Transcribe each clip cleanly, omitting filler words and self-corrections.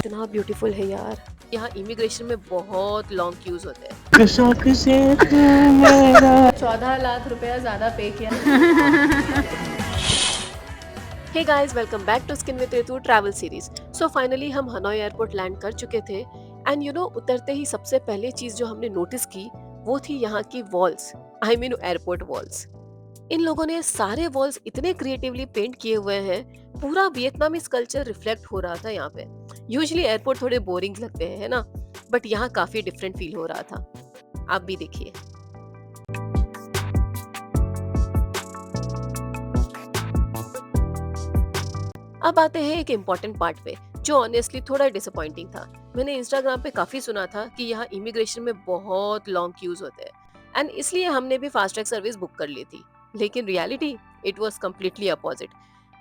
कितना ब्यूटीफुल है यार। यहाँ इमिग्रेशन में बहुत लॉन्ग क्यूज होते हैं। शौक से तू मेरा 14 लाख रुपया ज़्यादा पे किया। Hey guys, welcome back to skin with Ritu travel series. So finally हम हनोई एयरपोर्ट लैंड कर चुके थे एंड उतरते ही सबसे पहले चीज जो हमने नोटिस की वो थी यहाँ की walls, I mean airport walls. इन लोगों ने सारे वॉल्स इतने क्रिएटिवली पेंट किए हुए हैं, पूरा वियतनामीज कल्चर रिफ्लेक्ट हो रहा था यहाँ पे। यूजुअली एयरपोर्ट थोड़े बोरिंग लगते हैं, है ना, बट यहाँ काफी डिफरेंट फील हो रहा था। आप भी देखिए। अब आते हैं एक इम्पॉर्टेंट पार्ट पे जो ऑनेस्टली थोड़ा डिसअपॉइंटिंग था। मैंने इंस्टाग्राम पे काफी सुना था कि यहाँ इमिग्रेशन में बहुत लॉन्ग क्यूज होते हैं एंड इसलिए हमने भी फास्ट ट्रैक सर्विस बुक कर ली थी। लेकिन reality it was completely opposite.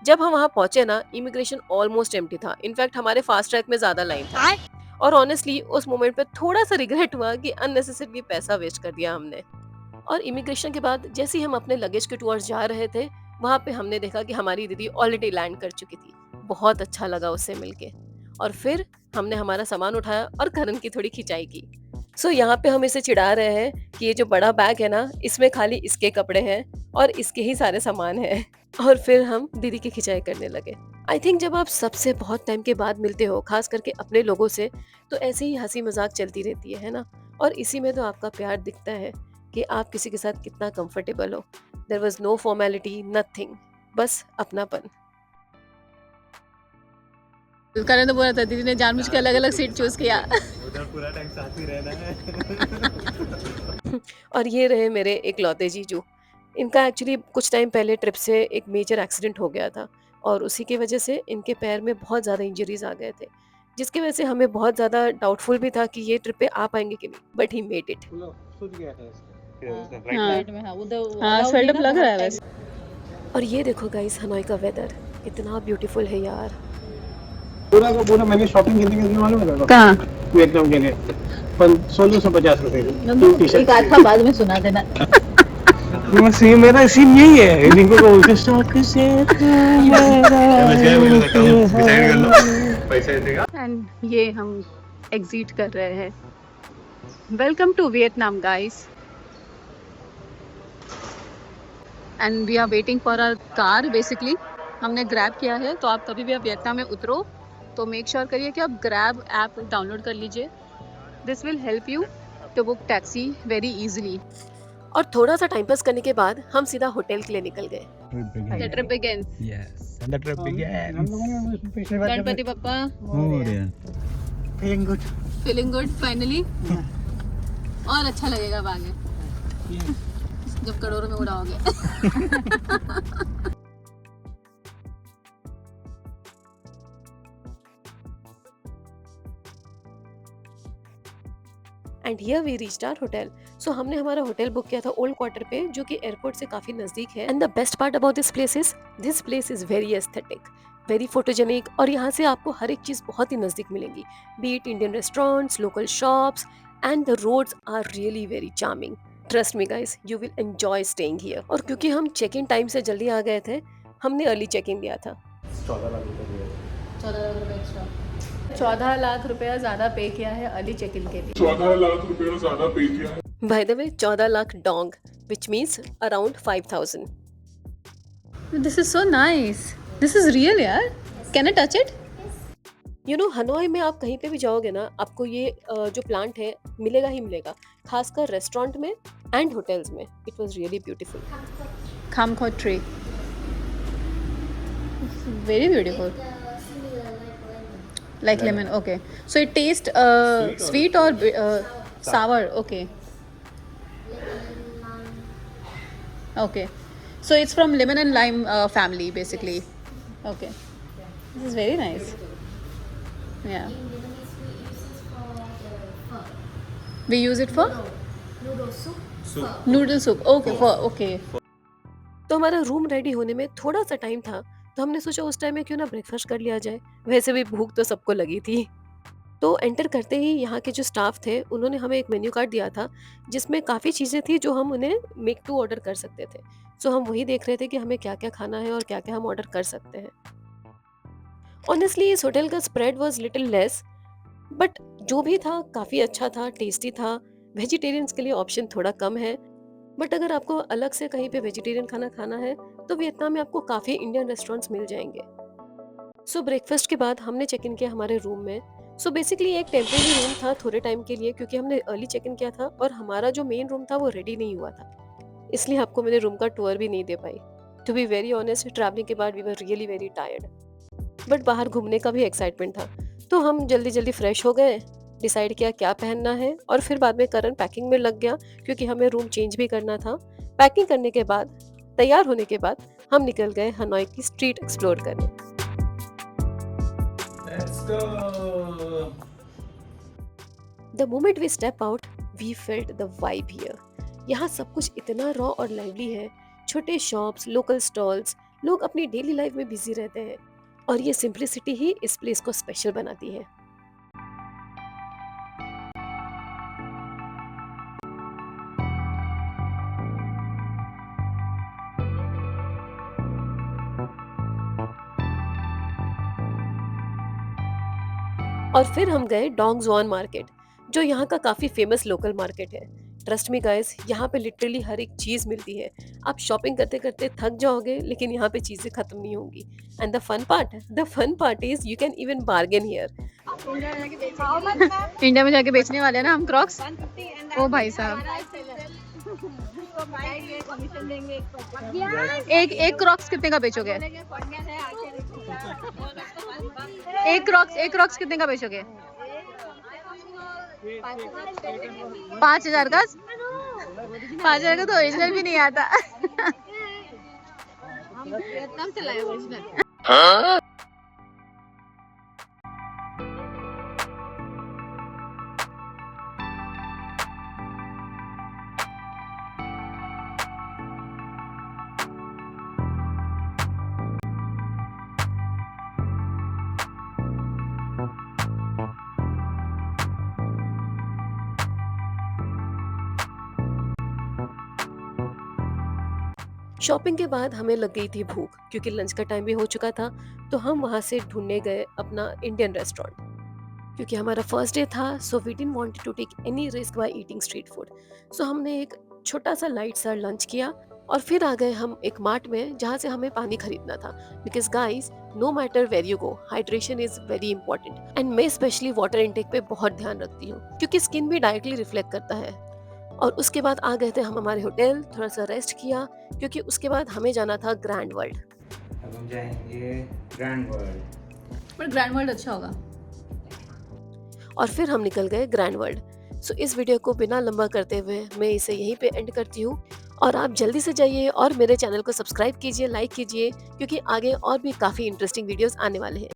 जब हम वहाँ पहुंचे ना, इमिग्रेशन ऑलमोस्ट एम्प्टी था। इनफैक्ट हमारे फास्ट ट्रैक में ज्यादा लाइन था और ऑनेस्टली उस मोमेंट पे थोड़ा सा रिग्रेट हुआ कि अननेसेसरी पैसा वेस्ट कर दिया हमने। और इमिग्रेशन के बाद जैसे ही हम अपने लगेज के टूवर्ड्स जा रहे थे, वहाँ पे हमने देखा कि हमारी दीदी ऑलरेडी लैंड कर चुकी थी। बहुत अच्छा लगा उससे मिलके। और फिर हमने हमारा सामान उठाया और करण की थोड़ी खिंचाई की। सो यहाँ पे हम इसे चिढ़ा रहे हैं कि ये जो बड़ा बैग है ना, इसमें खाली इसके कपड़े हैं और इसके ही सारे सामान हैं। और फिर हम दीदी की खिंचाई करने लगे। आई थिंक जब आप सबसे बहुत टाइम के बाद मिलते हो, खास करके अपने लोगों से, तो ऐसे ही हंसी मजाक चलती रहती है ना। और इसी में तो आपका प्यार दिखता है कि आप किसी के साथ कितना कंफर्टेबल हो। There was no formality, nothing, बस अपनापन। करण तो बोला था दीदी ने जानबूझ के अलग अलग सीट चूज किया। उधर पूरा टाइम साथ ही रहना है। और ये रहे मेरे इकलौते जीजू। इनका एक्चुअली कुछ टाइम पहले ट्रिप से एक मेजर एक्सीडेंट हो गया था और उसी की वजह से इनके पैर में बहुत ज़्यादा इंजरीज आ गए थे, जिसकी वजह से हमें बहुत ज़्यादा डाउटफुल भी था कि ये ट्रिप पे आ पाएंगे कि नहीं, बट ही मेड इट। हाँ, स्वेल्ट अप लग रहा है वैसे। और ये देखो गाइस, हनोई का वेदर कितना ब्यूटीफुल है यार। पूरा का पूरा मैंने शॉपिंग कितनी मालूम है तेरे कहाँ? को? वियतनाम के लिए 1650 रुपए की एक आध था, बाद में सुना देना। सीन मेरा सीन यही है। इनको को बोलते शौक से तू मेरा। एंड ये हम एग्जिट कर रहे हैं। Welcome to Vietnam guys. And we are waiting for our car. Basically हमने ग्रैब किया है, तो आप कभी भी आप वियतनाम में उतरो तो मेक श्योर करिए कि आप ग्रैब ऐप डाउनलोड कर लीजिए। This will help you to book taxi very easily. और थोड़ा सा टाइम पास करने के बाद हम सीधा होटल के लिए निकल गए। The trip begins. Yes, and the trip begins. Ganpati Bappa Moria. Feeling good. Feeling good finally. और अच्छा लगेगा अब आगे जब करोड़ों में उड़ाओगे। And here we reached our hotel. So हमने हमारा होटल बुक किया था ओल्ड क्वार्टर पे, जो कि एयरपोर्ट से काफी नजदीक है। And the best part about this place is very aesthetic, very photogenic, और यहाँ से आपको हर एक चीज बहुत ही नजदीक मिलेंगी। Be it Indian restaurants, local shops, and the roads are really very charming. Trust me guys, you will enjoy staying here. और क्योंकि हम चेक इन टाइम से जल्दी आ गए थे, हमने अर्ली चेक इन लिया था। 14 लाख रुपए एक्स्ट्रा। 14 लाख रुपया ज़्यादा पे किया है अर्ली चेक इन के लिए। 14 लाख रुपए ज्यादा पे किया है। By the way, 14 lakh dong, which means around 5,000. This is so nice. This is real यार। Can I touch it? Hanoi में आप कहीं पे भी जाओगे ना, आपको ये जो प्लांट है मिलेगा ही मिलेगा, खासकर रेस्टोरेंट में एंड होटल्स में। It was really beautiful. खामखो tree, very beautiful, like lemon. Okay, so it tastes sweet or sour. Okay, okay, so it's from lemon and lime family basically. Okay, this is very nice. Yeah, we use it for noodle soup. Okay, for okay. तो हमारा room ready होने में थोड़ा सा time था, तो हमने सोचा उस टाइम में क्यों ना ब्रेकफास्ट कर लिया जाए। वैसे भी भूख तो सबको लगी थी। तो एंटर करते ही यहाँ के जो स्टाफ थे, उन्होंने हमें एक मेन्यू कार्ड दिया था जिसमें काफ़ी चीज़ें थी जो हम उन्हें मेक टू ऑर्डर कर सकते थे। सो हम वही देख रहे थे कि हमें क्या क्या खाना है और क्या क्या हम ऑर्डर कर सकते हैं। ऑनेस्टली इस होटल का spread was little less, but जो भी था काफ़ी अच्छा था, टेस्टी था। वेजिटेरियंस के लिए ऑप्शन थोड़ा कम है, बट अगर आपको अलग से कहीं पे वेजिटेरियन खाना खाना है, तो वियतनाम में आपको काफ़ी इंडियन रेस्टोरेंट्स मिल जाएँगे। सो ब्रेकफास्ट के बाद हमने चेक इन किया हमारे रूम में। सो बेसिकली एक टेम्परेरी रूम था थोड़े टाइम के लिए, क्योंकि हमने अर्ली चेक इन किया था और हमारा जो मेन रूम था वो रेडी नहीं हुआ था। इसलिए आपको मैंने रूम का टूर भी नहीं दे पाई। To be very honest, travelling के बाद we were really very tired, but बाहर घूमने का भी एक्साइटमेंट था। तो हम जल्दी-जल्दी फ्रेश हो गए, डिसाइड किया क्या पहनना है और फिर बाद में करण पैकिंग में लग गया, क्योंकि हमें रूम चेंज भी करना था। पैकिंग करने के बाद, तैयार होने के बाद हम निकल गए हनोई की स्ट्रीट एक्सप्लोर करने। Let's go. The moment we step out, we felt the vibe here. यहाँ सब कुछ इतना रॉ और लाइवली है। छोटे शॉप्स, लोकल स्टॉल्स, लोग अपनी डेली लाइफ में बिजी रहते हैं और ये सिंप्लिसिटी ही इस प्लेस को स्पेशल बनाती है। और फिर हम गए डोंग जुआन मार्केट, जो यहाँ का काफ़ी फेमस लोकल मार्केट है। ट्रस्ट मी गाइस, यहाँ पे लिटरली हर एक चीज़ मिलती है। आप शॉपिंग करते करते थक जाओगे, लेकिन यहाँ पे चीज़ें खत्म नहीं होंगी। And the fun part is you can even bargain here. India में जाके बेचने वाले हैं ना हम क्रॉक्स। ओ भाई साहब, एक क्रॉक्स कितने का बेचोगे? एक क्रॉक्स कितने का बेचोगे? 5,000 का? 5,000 का तो ओरिजिनल भी नहीं आता। शॉपिंग के बाद हमें लग गई थी भूख, क्योंकि लंच का टाइम भी हो चुका था। तो हम वहाँ से ढूंढने गए अपना इंडियन रेस्टोरेंट, क्योंकि हमारा फर्स्ट डे था। So we didn't want to take any risk by eating street food. So हमने एक छोटा सा लाइट सा लंच किया और फिर आ गए हम एक मार्ट में, जहाँ से हमें पानी खरीदना था। Because guys, no matter where you go, hydration is very important and मैं स्पेशली वाटर इनटेक पे बहुत ध्यान रखती हूँ, क्योंकि स्किन भी डायरेक्टली रिफ्लेक्ट करता है। और उसके बाद आ गए थे हम हमारे होटल, थोड़ा सा रेस्ट किया, क्योंकि उसके बाद हमें जाना था ग्रैंड वर्ल्ड। अब हम जाएंगे ग्रैंड वर्ल्ड। पर ग्रैंड वर्ल्ड अच्छा होगा। और फिर हम निकल गए ग्रैंड वर्ल्ड। सो इस वीडियो को बिना लंबा करते हुए मैं इसे यहीं पे एंड करती हूँ, और आप जल्दी से जाइए और मेरे चैनल को सब्सक्राइब कीजिए, लाइक कीजिए, क्योंकि आगे और भी काफ़ी इंटरेस्टिंग वीडियोस आने वाले हैं।